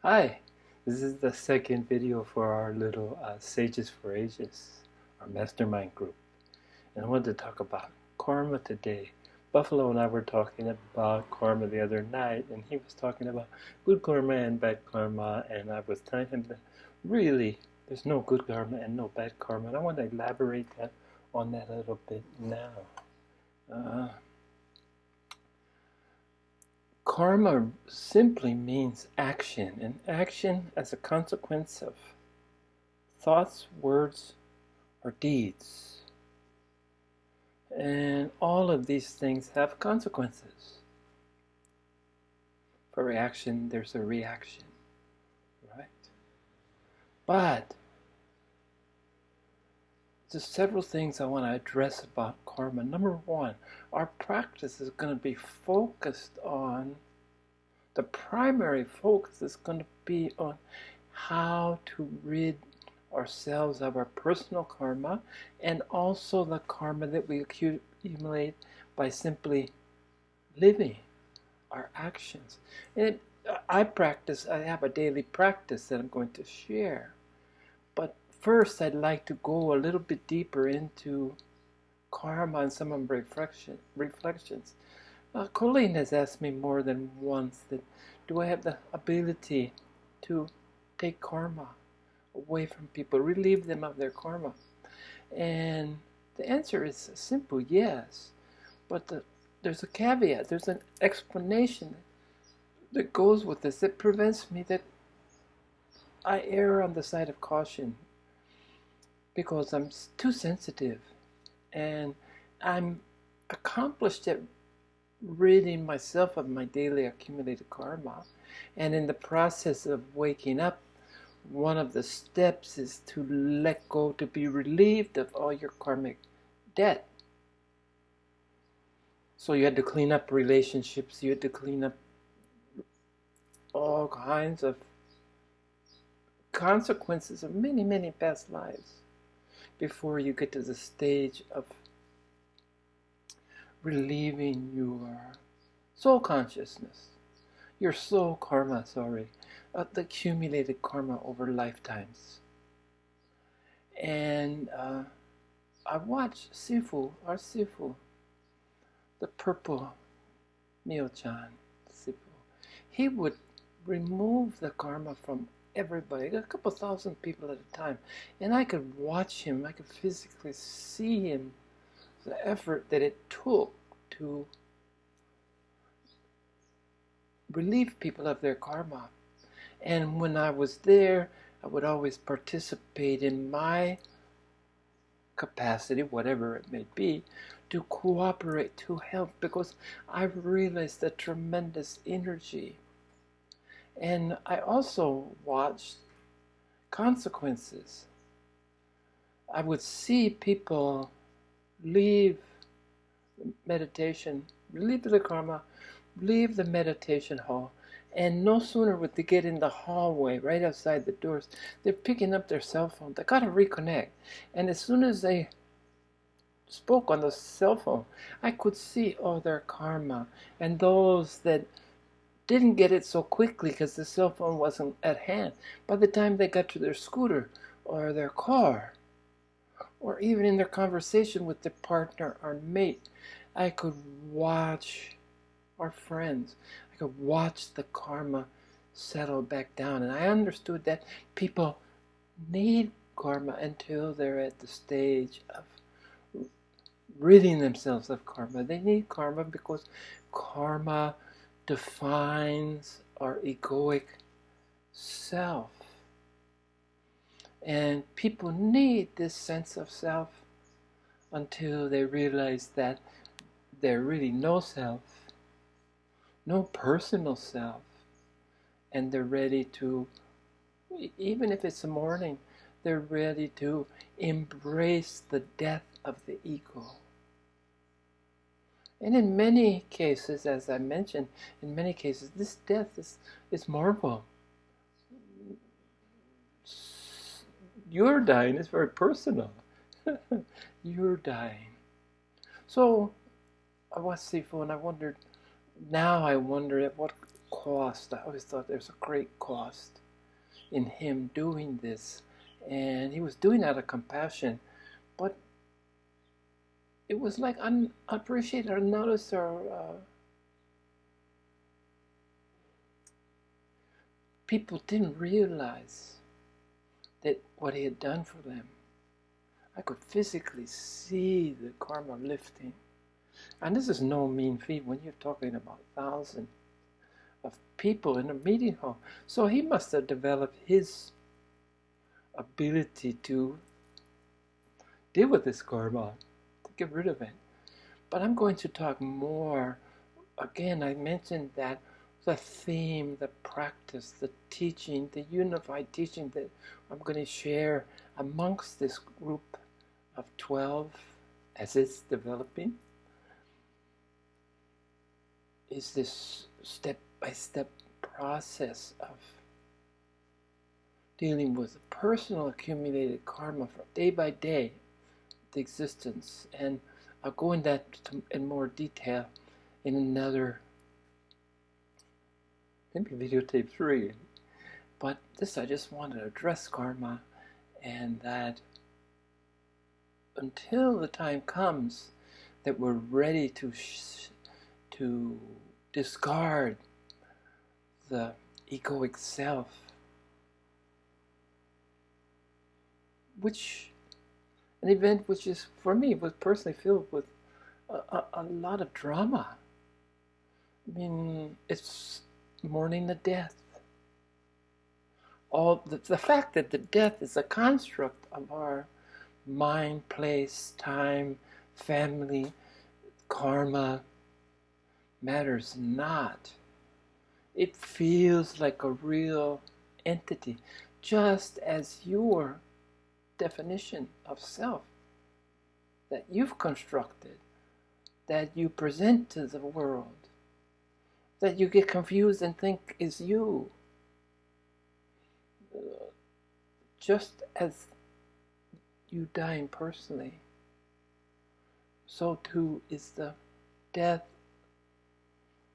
Hi, this is the second video for our little Sages for Ages, our mastermind group. And I wanted to talk about karma today. Buffalo and I were talking about karma the other night, and he was talking about good karma and bad karma, and I was telling him that really there's no good karma and no bad karma. And I want to elaborate on that a little bit now. Uh, Karma simply means action, and action as a consequence of thoughts, words, or deeds. And all of these things have consequences. For action, there's a reaction, right? But there's several things I want to address about karma. Number one, our practice is going to be focused on, the primary focus is going to be on how to rid ourselves of our personal karma and also the karma that we accumulate by simply living our actions. And I have a daily practice that I'm going to share. But first, I'd like to go a little bit deeper into karma and some of my reflections. Colleen has asked me more than once that, do I have the ability to take karma away from people, relieve them of their karma? And the answer is a simple yes. But there's a caveat, there's an explanation that goes with this that prevents me, that I err on the side of caution because I'm too sensitive and I'm accomplished at ridding myself of my daily accumulated karma. And in the process of waking up, one of the steps is to let go, to be relieved of all your karmic debt. So you had to clean up relationships, you had to clean up all kinds of consequences of many, many past lives before you get to the stage of relieving your soul consciousness, your soul karma, the accumulated karma over lifetimes. And I watched our Sifu, the purple Mio-chan Sifu. He would remove the karma from everybody, a couple thousand people at a time. And I could watch him, I could physically see him, the effort that it took to relieve people of their karma. And when I was there, I would always participate in my capacity, whatever it may be, to cooperate, to help, because I realized the tremendous energy. And I also watched consequences. I would see people leave meditation, leave the karma, leave the meditation hall, and no sooner would they get in the hallway, right outside the doors, they're picking up their cell phone. They got to reconnect. And as soon as they spoke on the cell phone, I could see all their karma. And those that didn't get it so quickly because the cell phone wasn't at hand, by the time they got to their scooter or their car, or even in their conversation with their partner or mate, I could watch our friends. I could watch the karma settle back down. And I understood that people need karma until they're at the stage of ridding themselves of karma. They need karma because karma defines our egoic self. And people need this sense of self until they realize that there's really no self, no personal self, and they're ready to, even if it's the morning, they're ready to embrace the death of the ego. And in many cases, as I mentioned, in many cases, this death is mortal. You're dying is very personal. You're dying. So I watched Sifu and I wonder at what cost. I always thought there's a great cost in him doing this. And he was doing out of compassion. But it was like unappreciated or unnoticed or people didn't realize that what he had done for them. I could physically see the karma lifting. And this is no mean feat when you're talking about thousands of people in a meeting hall. So he must have developed his ability to deal with this karma, to get rid of it. But I'm going to talk more. Again, I mentioned that the theme, the practice, the teaching, the unified teaching that I'm going to share amongst this group of 12 as it's developing is this step-by-step process of dealing with personal accumulated karma from day by day, the existence. And I'll go into that in more detail in another, maybe videotape 3. But this, I just wanted to address karma, and that until the time comes that we're ready to discard the egoic self, which an event which is, for me, was personally filled with a lot of drama. I mean, it's mourning the death. All the fact that the death is a construct of our mind, place, time, family, karma, matters not. It feels like a real entity, just as your definition of self that you've constructed, that you present to the world, that you get confused and think is you. Just as you dying personally, so too is the death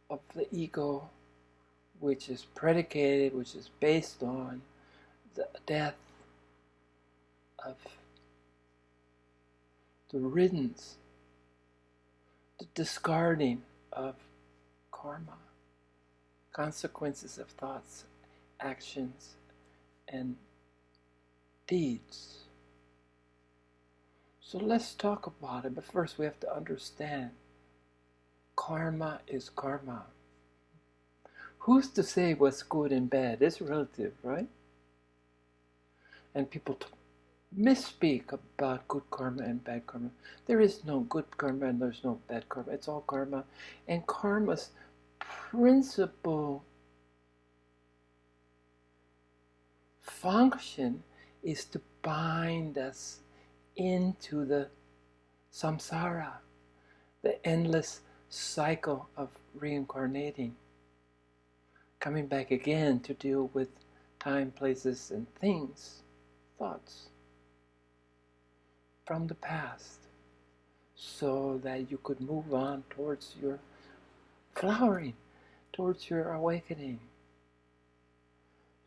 of the ego, which is predicated, which is based on the death of the riddance, the discarding of karma, consequences of thoughts, actions, and deeds. So let's talk about it, but first we have to understand karma is karma. Who's to say what's good and bad? It's relative, right? And people misspeak about good karma and bad karma. There is no good karma and there's no bad karma. It's all karma. And karma's principal function is to bind us into the samsara, the endless cycle of reincarnating, coming back again to deal with time, places, and things, thoughts from the past, so that you could move on towards your flowering, towards your awakening.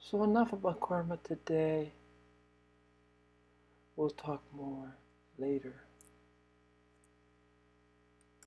So enough about karma today. We'll talk more later.